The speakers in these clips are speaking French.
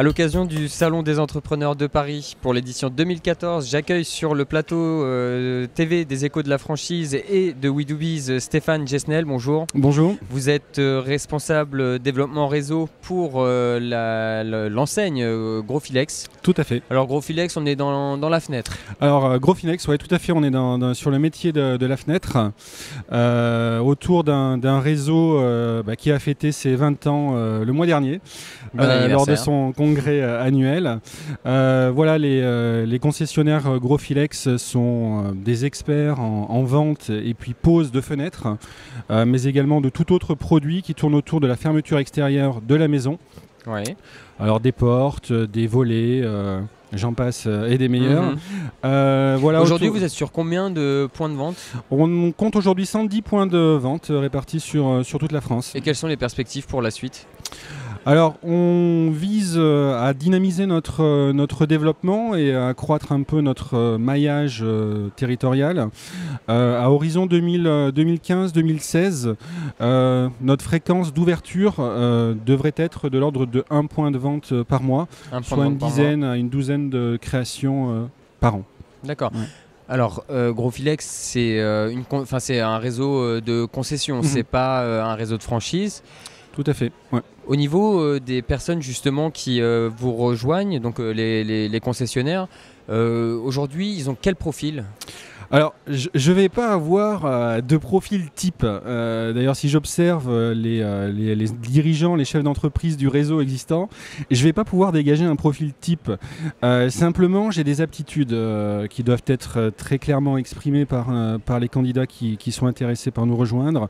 À l'occasion du Salon des entrepreneurs de Paris pour l'édition 2014, j'accueille sur le plateau TV des Échos de la franchise et de We Do Biz Stéphane Jesnel. Bonjour. Bonjour. Vous êtes responsable développement réseau pour l'enseigne Growfilex. Tout à fait. Alors Growfilex, on est dans la fenêtre. Alors Growfilex, oui, tout à fait, on est sur le métier de la fenêtre, autour d'un réseau qui a fêté ses 20 ans le mois dernier, lors de son congrès annuel. Voilà, les concessionnaires Growfilex sont des experts en vente et puis pose de fenêtres, mais également de tout autre produit qui tourne autour de la fermeture extérieure de la maison. Ouais. Alors des portes, des volets, j'en passe et des meilleurs. Voilà, aujourd'hui, vous êtes sur combien de points de vente? On compte aujourd'hui 110 points de vente répartis sur toute la France. Et quelles sont les perspectives pour la suite? Alors, on vise à dynamiser notre développement et à accroître un peu notre maillage territorial. À horizon 2015-2016, notre fréquence d'ouverture devrait être de l'ordre de 1 point de vente par mois, soit une dizaine à une douzaine de créations par an. D'accord. Ouais. Alors, Growfilex, c'est un réseau de concessions, c'est pas un réseau de franchise. Tout à fait, ouais. Au niveau des personnes justement qui vous rejoignent, donc les concessionnaires, aujourd'hui, ils ont quel profil ? Alors, je ne vais pas avoir de profil type. D'ailleurs, si j'observe les dirigeants, les chefs d'entreprise du réseau existant, je ne vais pas pouvoir dégager un profil type. Simplement, j'ai des aptitudes qui doivent être très clairement exprimées par les candidats qui sont intéressés par nous rejoindre.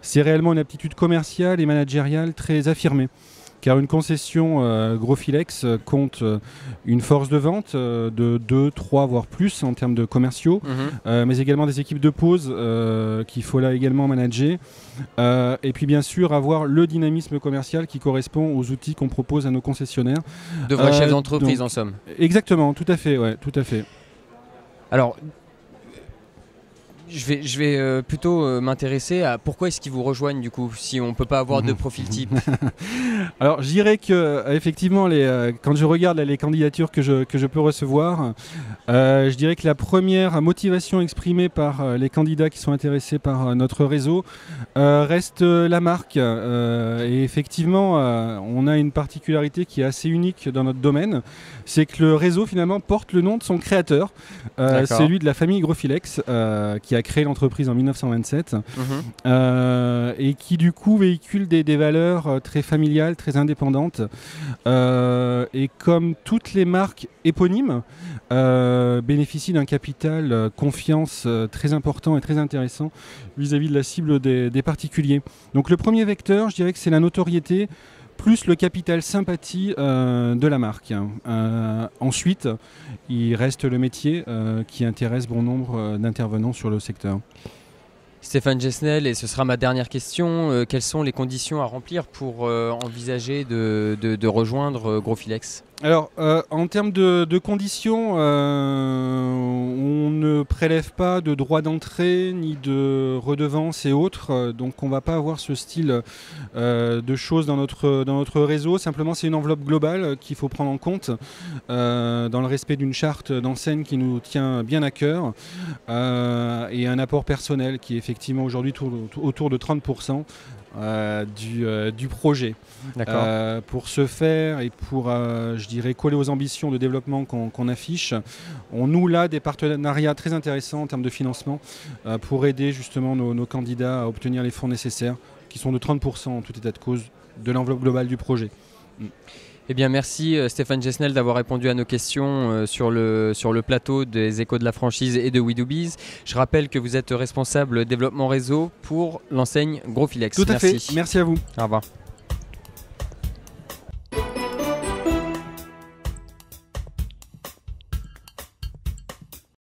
C'est réellement une aptitude commerciale et managériale très affirmée. Car une concession Growfilex compte une force de vente de 2, 3 voire plus en termes de commerciaux, mais également des équipes de pause qu'il faut là également manager. Et puis bien sûr avoir le dynamisme commercial qui correspond aux outils qu'on propose à nos concessionnaires. De vrais chefs d'entreprise en somme. Exactement, tout à fait, ouais, tout à fait. Alors, je vais plutôt m'intéresser à pourquoi est-ce qu'ils vous rejoignent du coup, si on ne peut pas avoir de profil type. Alors je dirais que effectivement, quand je regarde les candidatures que je peux recevoir, je dirais que la première motivation exprimée par les candidats qui sont intéressés par notre réseau reste la marque. Et effectivement, on a une particularité qui est assez unique dans notre domaine, c'est que le réseau finalement porte le nom de son créateur, celui de la famille Growfilex, qui a créé l'entreprise en 1927 et qui du coup véhicule des valeurs très familiales, très indépendantes, et comme toutes les marques éponymes bénéficient d'un capital confiance très important et très intéressant vis-à-vis de la cible des particuliers. Donc le premier vecteur, je dirais que c'est la notoriété plus le capital sympathie de la marque. Ensuite, il reste le métier qui intéresse bon nombre d'intervenants sur le secteur. Stéphane Jesnel, et ce sera ma dernière question, quelles sont les conditions à remplir pour envisager de rejoindre Growfilex ? Alors, en termes de conditions, on ne prélève pas de droits d'entrée ni de redevances et autres, donc on ne va pas avoir ce style de choses dans notre réseau. Simplement, c'est une enveloppe globale qu'il faut prendre en compte dans le respect d'une charte d'enseigne qui nous tient bien à cœur, et un apport personnel qui est effectivement aujourd'hui autour de 30%. Du projet. Pour ce faire et pour, je dirais, coller aux ambitions de développement qu'on affiche, on noue là des partenariats très intéressants en termes de financement pour aider justement nos candidats à obtenir les fonds nécessaires, qui sont de 30% en tout état de cause de l'enveloppe globale du projet. Eh bien, merci Stéphane Jesnel d'avoir répondu à nos questions sur le plateau des Échos de la franchise et de We Do Biz. Je rappelle que vous êtes responsable développement réseau pour l'enseigne Growfilex. Tout à fait, merci à vous. Au revoir.